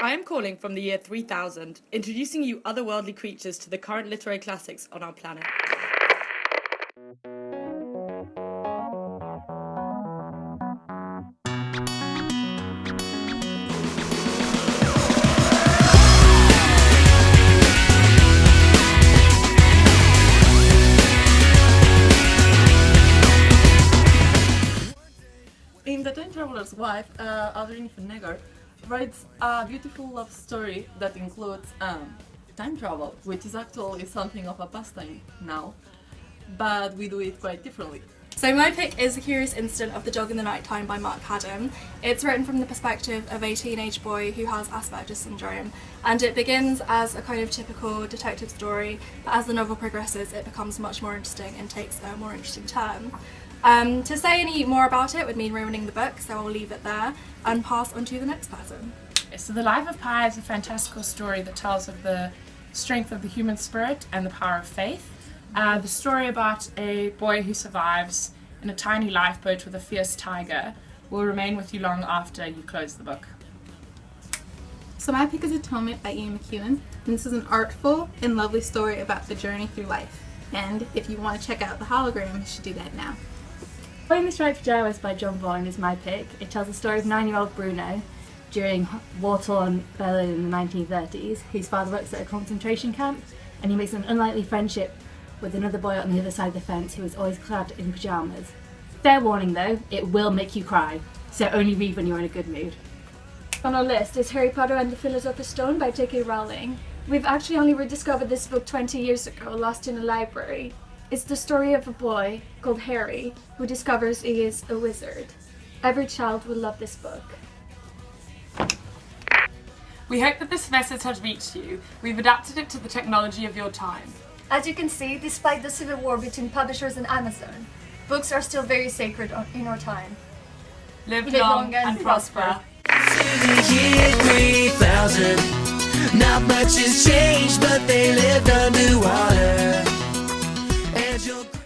I am calling from the year 3000, introducing you otherworldly creatures to the current literary classics on our planet. In The Time Traveler's Wife, Adrienne Finnegar writes a beautiful love story that includes time travel, which is actually something of a pastime now, but we do it quite differently. So my pick is The Curious Incident of the Dog in the Nighttime by Mark Haddam. It's written from the perspective of a teenage boy who has Asperger's syndrome, and it begins as a kind of typical detective story, but as the novel progresses it becomes much more interesting and takes a more interesting turn. To say any more about it would mean ruining the book, so I'll leave it there and pass on to the next person. So The Life of Pi is a fantastical story that tells of the strength of the human spirit and the power of faith. The story about a boy who survives in a tiny lifeboat with a fierce tiger will remain with you long after you close the book. So my pick is Atonement by Ian McEwan, and this is an artful and lovely story about the journey through life. And if you want to check out the hologram, you should do that now. Boy in the Striped Pyjamas by John Vaughan is my pick. It tells the story of 9-year-old Bruno during war-torn Berlin in the 1930s. His father works at a concentration camp and he makes an unlikely friendship with another boy on the other side of the fence who is always clad in pyjamas. Fair warning though, it will make you cry, so only read when you're in a good mood. On our list is Harry Potter and the Philosopher's Stone by J.K. Rowling. We've actually only rediscovered this book 20 years ago, lost in a library. It's the story of a boy called Harry who discovers he is a wizard. Every child will love this book. We hope that this message has reached you. We've adapted it to the technology of your time. As you can see, despite the civil war between publishers and Amazon, books are still very sacred in our time. Live long and prosper. To the year 3000, not much has changed, but they lived underwater.